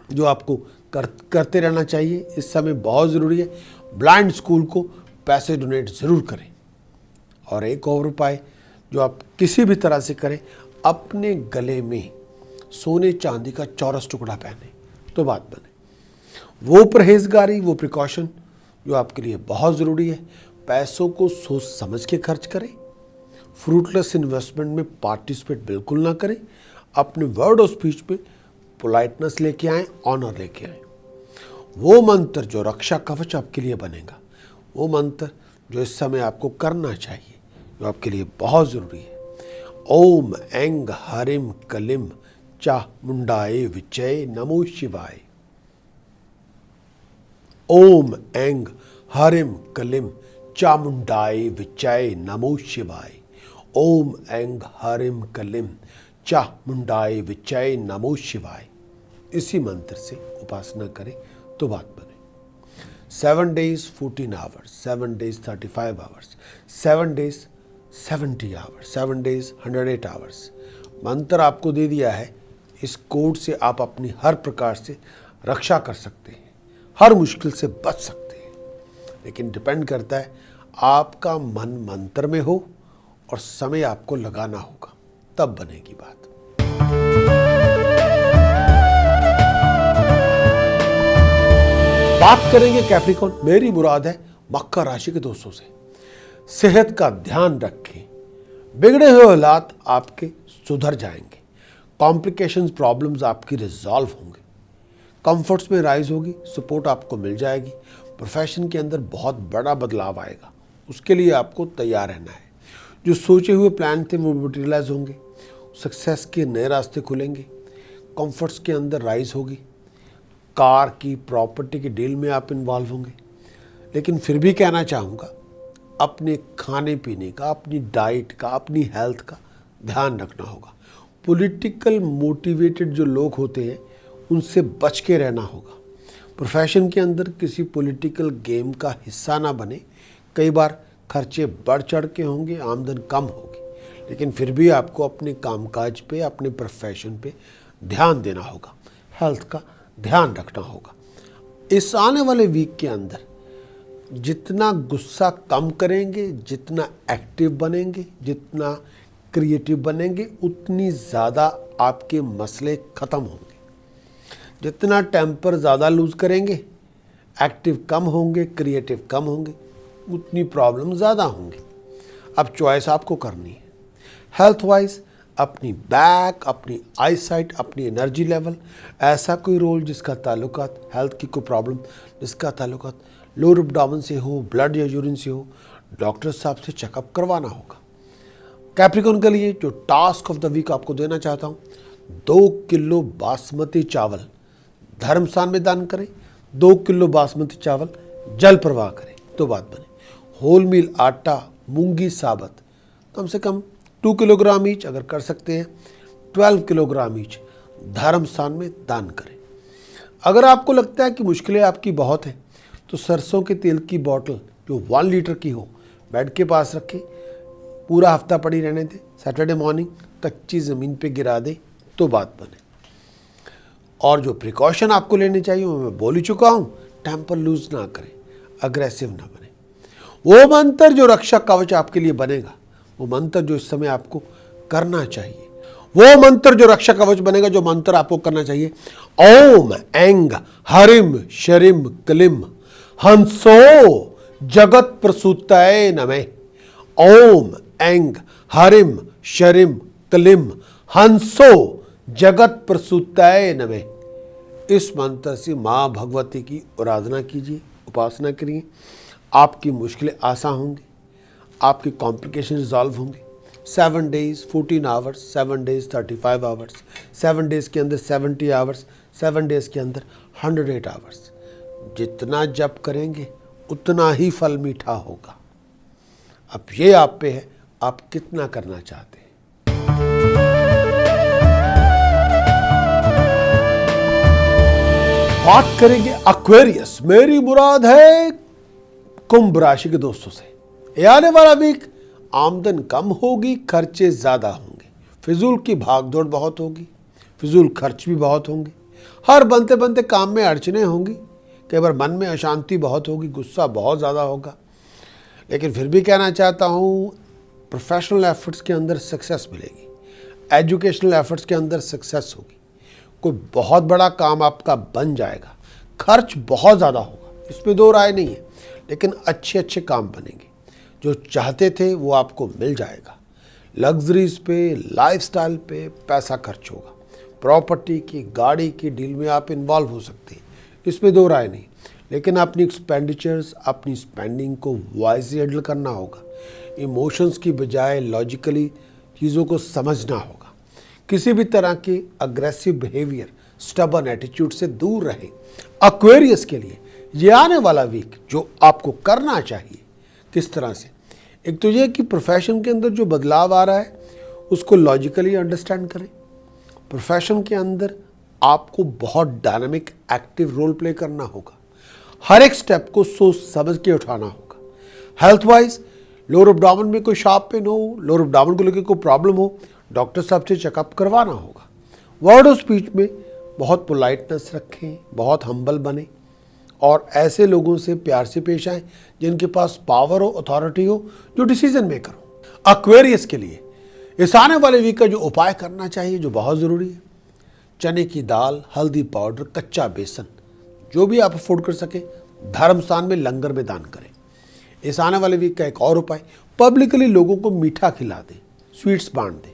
जो आपको करते रहना चाहिए, इस समय बहुत ज़रूरी है, ब्लाइंड स्कूल को पैसे डोनेट ज़रूर करें। और एक और उपाय जो आप किसी भी तरह से करें, अपने गले में सोने चांदी का चौरस टुकड़ा पहने तो बात बने। वो परहेजगारी, वो प्रिकॉशन जो आपके लिए बहुत ज़रूरी है। पैसों को सोच समझ के खर्च करें। फ्रूटलेस इन्वेस्टमेंट में पार्टिसिपेट बिल्कुल ना करें। अपने वर्ड ऑफ स्पीच में पोलाइटनेस लेके आएँ, ऑनर लेके आएँ। वो मंत्र जो रक्षा कवच आपके लिए बनेगा, वो मंत्र जो इस समय आपको करना चाहिए, जो आपके लिए बहुत ज़रूरी है, ओम ऐंग हरिम कलिम चामुंडाए विचय नमो शिवाय। ओम ऐंग हरिम कलिम चामुंडाए विचय नमो शिवाय। ओम ऐंग हरिम कलिम चामुंडाय विचय नमो शिवाय, इसी मंत्र से उपासना करें तो बात बने। 7 days 14 hours, 7 days 35 hours, 7 days 70 hours, 7 days 108 hours। मंत्र आपको दे दिया है, इस कोड से आप अपनी हर प्रकार से रक्षा कर सकते हैं, हर मुश्किल से बच सकते हैं। लेकिन डिपेंड करता है आपका मन मंत्र में हो और समय आपको लगाना होगा, तब बनेगी बात। बात करेंगे कैप्रिकॉर्न, मेरी मुराद है मकर राशि के दोस्तों से। सेहत का ध्यान रखें, बिगड़े हुए हालात आपके सुधर जाएंगे, कॉम्प्लिकेशंस प्रॉब्लम्स आपकी रिजॉल्व होंगे, कंफर्ट्स में राइज होगी, सपोर्ट आपको मिल जाएगी, प्रोफेशन के अंदर बहुत बड़ा बदलाव आएगा, उसके लिए आपको तैयार रहना है। जो सोचे हुए प्लान थे वो मटेरियलाइज होंगे, सक्सेस के नए रास्ते खुलेंगे, कंफर्ट्स के अंदर राइज होगी, कार की प्रॉपर्टी की डील में आप इन्वॉल्व होंगे। लेकिन फिर भी कहना चाहूँगा, अपने खाने पीने का, अपनी डाइट का, अपनी हेल्थ का ध्यान रखना होगा। पॉलिटिकल मोटिवेटेड जो लोग होते हैं उनसे बच के रहना होगा। प्रोफेशन के अंदर किसी पॉलिटिकल गेम का हिस्सा ना बने। कई बार खर्चे बढ़ चढ़ के होंगे, आमदन कम होगी, लेकिन फिर भी आपको अपने कामकाज पे, अपने प्रोफेशन पे ध्यान देना होगा, हेल्थ का ध्यान रखना होगा। इस आने वाले वीक के अंदर जितना गुस्सा कम करेंगे, जितना एक्टिव बनेंगे, जितना क्रिएटिव बनेंगे, उतनी ज़्यादा आपके मसले ख़त्म होंगे। जितना टेम्पर ज़्यादा लूज़ करेंगे, एक्टिव कम होंगे, क्रिएटिव कम होंगे, उतनी प्रॉब्लम ज़्यादा होंगी। अब चॉइस आपको करनी है। हेल्थ वाइज अपनी बैक, अपनी आई साइट, अपनी एनर्जी लेवल, ऐसा कोई रोल जिसका ताल्लुकात हेल्थ की कोई प्रॉब्लम जिसका ताल्लुकात लोअर एब्डोमेन से हो, ब्लड या यूरिन से हो, डॉक्टर साहब से चेकअप करवाना होगा। कैप्रिकॉर्न के लिए जो टास्क ऑफ द वीक आपको देना चाहता हूँ, 2 किलो बासमती चावल धर्म स्थान में दान करें, 2 किलो बासमती चावल जल प्रवाह करें तो बात बने। होल मील आटा, मूंगी साबत कम से कम 2 किलोग्राम ईच, अगर कर सकते हैं 12 किलोग्राम ईच धर्म स्थान में दान करें। अगर आपको लगता है कि मुश्किलें आपकी बहुत हैं, तो सरसों के तेल की बोतल जो 1 लीटर की हो बेड के पास रखें, पूरा हफ्ता पड़ी रहने दें, सैटरडे मॉर्निंग कच्ची ज़मीन पे गिरा दें तो बात बने। और जो प्रिकॉशन आपको लेने चाहिए वो मैं बोल ही चुका हूँ, टेम्पर लूज ना करें, अग्रेसिव ना बने। वो मंत्र जो रक्षा कवच आपके लिए बनेगा, वो मंत्र जो इस समय आपको करना चाहिए, वो मंत्र जो रक्षा कवच बनेगा, जो मंत्र आपको करना चाहिए, ओम ऐंग हरिम शरिम क्लिम हंसो जगत प्रसूताय नमः। ओम ऐंग हरिम शरिम क्लिम हंसो जगत प्रसूताय नमः। इस मंत्र से माँ भगवती की आराधना कीजिए, उपासना करिए, आपकी मुश्किलें आसान होंगी, आपकी कॉम्प्लिकेशन रिजॉल्व होंगे। 7 days 14 hours, 7 days 35 hours, 7 days के अंदर 70 hours, 7 days के अंदर 108 hours। जितना जप करेंगे उतना ही फल मीठा होगा। अब ये आप पे है, आप कितना करना चाहते हैं। बात करेंगे एक्वेरियस, मेरी मुराद है कुंभ राशि के दोस्तों से। आने वाला वीक आमदन कम होगी, खर्चे ज़्यादा होंगे, फिजूल की भागदौड़ बहुत होगी, फिजूल खर्च भी बहुत होंगे, हर बनते बनते काम में अड़चने होंगी, कई बार मन में अशांति बहुत होगी, गुस्सा बहुत ज़्यादा होगा। लेकिन फिर भी कहना चाहता हूँ, प्रोफेशनल एफर्ट्स के अंदर सक्सेस मिलेगी, एजुकेशनल एफर्ट्स के अंदर सक्सेस होगी, कोई बहुत बड़ा काम आपका बन जाएगा। खर्च बहुत ज़्यादा होगा, इसमें दो राय नहीं है, लेकिन अच्छे अच्छे काम बनेंगे, जो चाहते थे वो आपको मिल जाएगा। लग्जरीज पे, लाइफस्टाइल पे पैसा खर्च होगा, प्रॉपर्टी की, गाड़ी की डील में आप इन्वॉल्व हो सकते हैं, इसमें दो राय नहीं। लेकिन अपनी एक्सपेंडिचर्स, अपनी स्पेंडिंग को वाइजली हैंडल करना होगा, इमोशंस की बजाय लॉजिकली चीज़ों को समझना होगा। किसी भी तरह की अग्रेसिव बिहेवियर, स्टबर्न एटीट्यूड से दूर रहें। एक्वेरियस के लिए ये आने वाला वीक जो आपको करना चाहिए, किस तरह से, एक तो ये कि प्रोफेशन के अंदर जो बदलाव आ रहा है उसको लॉजिकली अंडरस्टैंड करें। प्रोफेशन के अंदर आपको बहुत डायनामिक एक्टिव रोल प्ले करना होगा। हर एक स्टेप को सोच समझ के उठाना होगा। हेल्थ वाइज लोअर एब्डोमेन में कोई शार्प पेन हो, लोअर एब्डोमेन को लेकर कोई प्रॉब्लम हो, डॉक्टर साहब से चेकअप करवाना होगा। वर्ड ऑफ स्पीच में बहुत पोलाइटनेस रखें, बहुत हम्बल बने और ऐसे लोगों से प्यार से पेश आएं जिनके पास पावर हो, अथॉरिटी हो, जो डिसीजन मेकर हो। एक्वेरियस के लिए इस आने वाले वीक का जो उपाय करना चाहिए, जो बहुत ज़रूरी है, चने की दाल, हल्दी पाउडर, कच्चा बेसन, जो भी आप अफोर्ड कर सके, धर्म स्थान में लंगर में दान करें। इस आने वाले वीक का एक और उपाय, पब्लिकली लोगों को मीठा खिला दें, स्वीट्स बांट दें।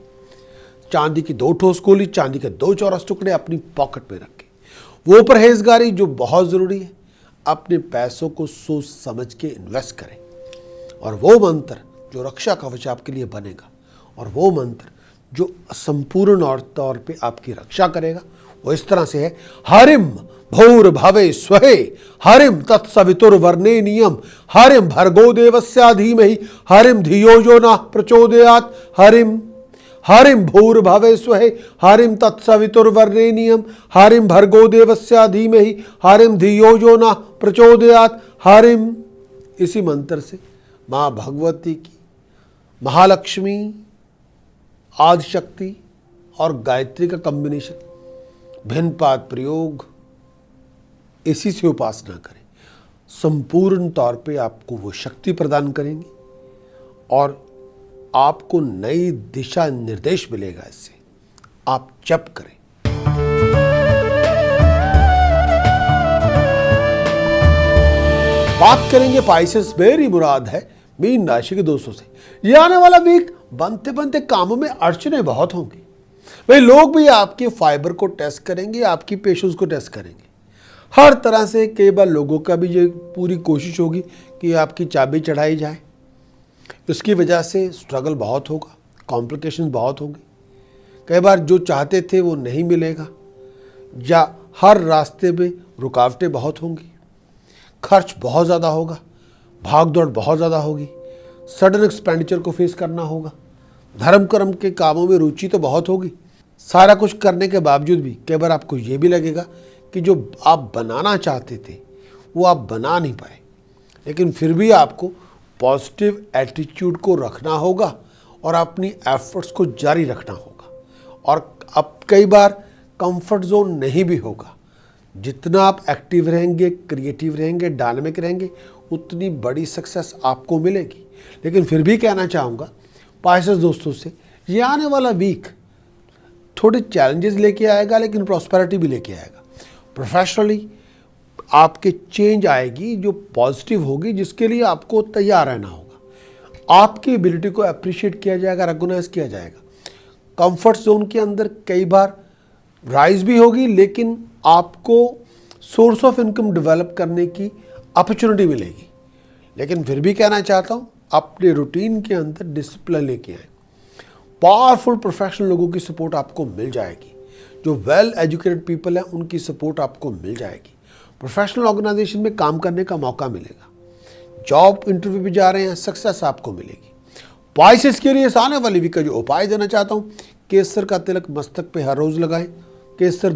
चांदी की 2 ठोस गोली, चांदी के 2 चौरस टुकड़े अपनी पॉकेट में रखें। वो परहेजगारी जो बहुत ज़रूरी है, अपने पैसों को सोच समझ के इन्वेस्ट करें। और वो मंत्र जो रक्षा कवच आपके लिए बनेगा, और वो मंत्र जो संपूर्ण तौर पे आपकी रक्षा करेगा, वो इस तरह से है। हरिम भूर भवे स्वहे हरिम तत्सवितुर्वरेण्यम हरिम भर्गो देवस्य धीमहि हरिम धियो यो नः प्रचोदयात् हरिम भूर भवे स्वहे हरिम तत्सवितुर्वरेण्यम हरिम भर्गो देवस्य धीमहि हरिम धियो यो नः प्रचोदयात् हरिम। इसी मंत्र से माँ भगवती की, महालक्ष्मी, आदिशक्ति और गायत्री का कॉम्बिनेशन, भिन्न पाद प्रयोग, इसी से उपासना करें। संपूर्ण तौर पे आपको वो शक्ति प्रदान करेंगे और आपको नई दिशा निर्देश मिलेगा। इससे आप जप करें। बात करेंगे पाइसेस, मेरी मुराद है मीन राशि के दोस्तों से। ये आने वाला वीक बनते बनते कामों में अड़चने बहुत होंगी। भाई लोग भी आपके फाइबर को टेस्ट करेंगे, आपकी पेशेंस को टेस्ट करेंगे हर तरह से। कई बार लोगों का भी ये पूरी कोशिश होगी कि आपकी चाबी चढ़ाई जाए। उसकी वजह से स्ट्रगल बहुत होगा, कॉम्प्लिकेशन बहुत होंगे। कई बार जो चाहते थे वो नहीं मिलेगा, या हर रास्ते में रुकावटें बहुत होंगी, खर्च बहुत ज़्यादा होगा, भाग दौड़ बहुत ज़्यादा होगी, सडन एक्सपेंडिचर को फेस करना होगा। धर्म कर्म के कामों में रुचि तो बहुत होगी। सारा कुछ करने के बावजूद भी कई बार आपको ये भी लगेगा कि जो आप बनाना चाहते थे वो आप बना नहीं पाए। लेकिन फिर भी आपको पॉजिटिव एटीट्यूड को रखना होगा और अपनी एफर्ट्स को जारी रखना होगा। और अब कई बार कंफर्ट जोन नहीं भी होगा। जितना आप एक्टिव रहेंगे, क्रिएटिव रहेंगे, डायनामिक रहेंगे, उतनी बड़ी सक्सेस आपको मिलेगी। लेकिन फिर भी कहना चाहूँगा पाइसेस दोस्तों से, ये आने वाला वीक थोड़े चैलेंजेस लेके आएगा, लेकिन प्रॉस्पेरिटी भी लेके आएगा। प्रोफेशनली आपके चेंज आएगी जो पॉजिटिव होगी, जिसके लिए आपको तैयार रहना होगा। आपकी एबिलिटी को अप्रिशिएट किया जाएगा, रिकॉग्नाइज किया जाएगा। कंफर्ट जोन के अंदर कई बार राइज भी होगी, लेकिन आपको सोर्स ऑफ इनकम डेवलप करने की अपॉर्चुनिटी मिलेगी। लेकिन फिर भी कहना चाहता हूँ, अपने रूटीन के अंदर डिसिप्लिन लेके आए। पावरफुल प्रोफेशनल लोगों की सपोर्ट आपको मिल जाएगी। जो वेल एजुकेटेड पीपल हैं उनकी सपोर्ट आपको मिल जाएगी। प्रोफेशनल ऑर्गेनाइजेशन में काम करने का मौका मिलेगा। जॉब इंटरव्यू भी जा रहे हैं, सक्सेस आपको मिलेगी। पाइसेस के लिए आने वाली वीक का जो उपाय देना चाहता हूँ, केसर का तिलक मस्तक पे हर रोज लगाएं। केसर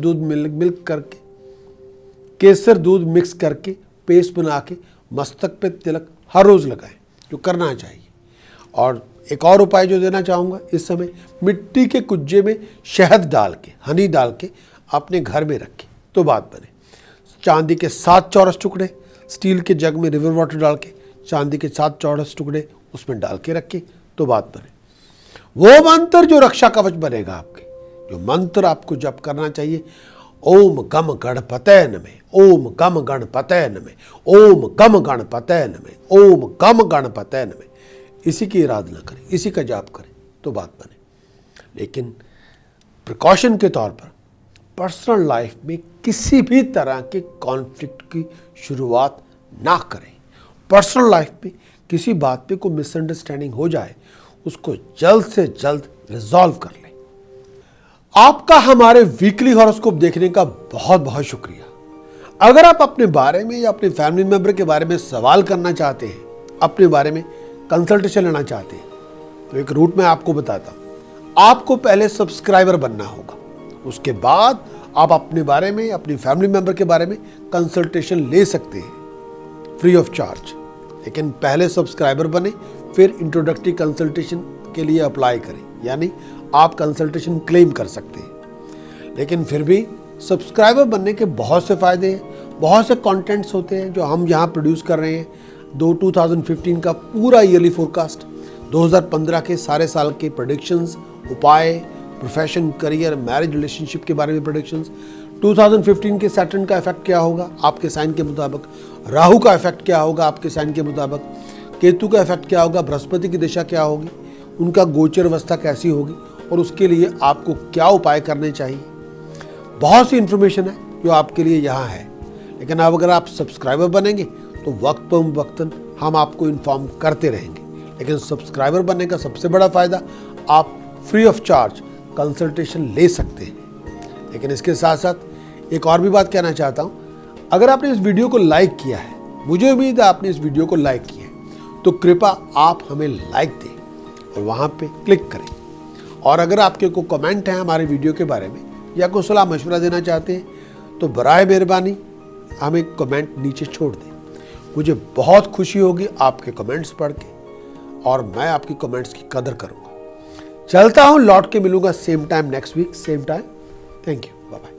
दूध मिक्स करके पेस्ट बना के मस्तक पे तिलक हर रोज लगाएं, जो करना चाहिए। और एक और उपाय जो देना चाहूँगा, इस समय मिट्टी के कुज्जे में शहद डाल के, हनी डाल के अपने घर में रखें तो बात बने। चांदी के 7 चौरस टुकड़े स्टील के जग में रिवर वाटर डाल के, चांदी के 7 चौरस टुकड़े उसमें डाल के रखें तो बात बने। वो मंत्र जो रक्षा कवच बनेगा आपके, जो मंत्र आपको जप करना चाहिए, ओम गम गणपतये नमः, ओम गम गणपतये नमः, ओम गम गणपतये नमः, ओम गम गणपतये नमः। इसी की आराधना करें, इसी का जाप करें तो बात बने। लेकिन प्रिकॉशन के तौर पर पर्सनल लाइफ में किसी भी तरह के कॉन्फ्लिक्ट की शुरुआत ना करें। पर्सनल लाइफ में किसी बात पे कोई मिसअंडरस्टैंडिंग हो जाए, उसको जल्द से जल्द रिजॉल्व कर लें। आपका हमारे वीकली हॉरोस्कोप देखने का बहुत बहुत शुक्रिया। अगर आप अपने बारे में या अपने फैमिली मेंबर के बारे में सवाल करना चाहते हैं, अपने बारे में कंसल्टेशन लेना चाहते हैं, तो एक रूट मैं आपको बताता हूँ। आपको पहले सब्सक्राइबर बनना होगा, उसके बाद आप अपने बारे में, अपनी फैमिली मेंबर के बारे में कंसल्टेशन ले सकते हैं फ्री ऑफ चार्ज। लेकिन पहले सब्सक्राइबर बने, फिर इंट्रोडक्टरी कंसल्टेशन के लिए अप्लाई करें, यानी आप कंसल्टेशन क्लेम कर सकते हैं। लेकिन फिर भी सब्सक्राइबर बनने के बहुत से फ़ायदे हैं, बहुत से कंटेंट्स होते हैं जो हम यहाँ प्रोड्यूस कर रहे हैं। 2015 का पूरा ईयरली फोरकास्ट, 2015 के सारे साल के प्रेडिक्शंस, उपाय, प्रोफेशन, करियर, मैरिज, रिलेशनशिप के बारे में प्रेडिक्शंस, 2015 के सैटर्न का इफेक्ट क्या होगा आपके साइन के मुताबिक, राहु का इफेक्ट क्या होगा आपके साइन के मुताबिक, केतु का इफेक्ट क्या होगा, बृहस्पति की दिशा क्या होगी, उनका गोचर अवस्था कैसी होगी और उसके लिए आपको क्या उपाय करने चाहिए। बहुत सी इन्फॉर्मेशन है जो आपके लिए यहाँ है। लेकिन अब अगर आप सब्सक्राइबर बनेंगे तो वक्तन हम आपको इन्फॉर्म करते रहेंगे। लेकिन सब्सक्राइबर बनने का सबसे बड़ा फ़ायदा, आप फ्री ऑफ चार्ज कंसल्टेशन ले सकते हैं। लेकिन इसके साथ साथ एक और भी बात कहना चाहता हूँ, अगर आपने इस वीडियो को लाइक किया है, मुझे उम्मीद है आपने इस वीडियो को लाइक किया है, तो कृपया आप हमें लाइक दें और वहाँ पे क्लिक करें। और अगर आपके को कमेंट है हमारे वीडियो के बारे में या कोई सलाह मशवरा देना चाहते हैं तो बराए मेहरबानी हमें कमेंट नीचे छोड़ दें। मुझे बहुत खुशी होगी आपके कमेंट्स पढ़ के और मैं आपकी कमेंट्स की कदर करूँगा। चलता हूँ, लौट के मिलूंगा same time next week, same time. Thank you, bye bye.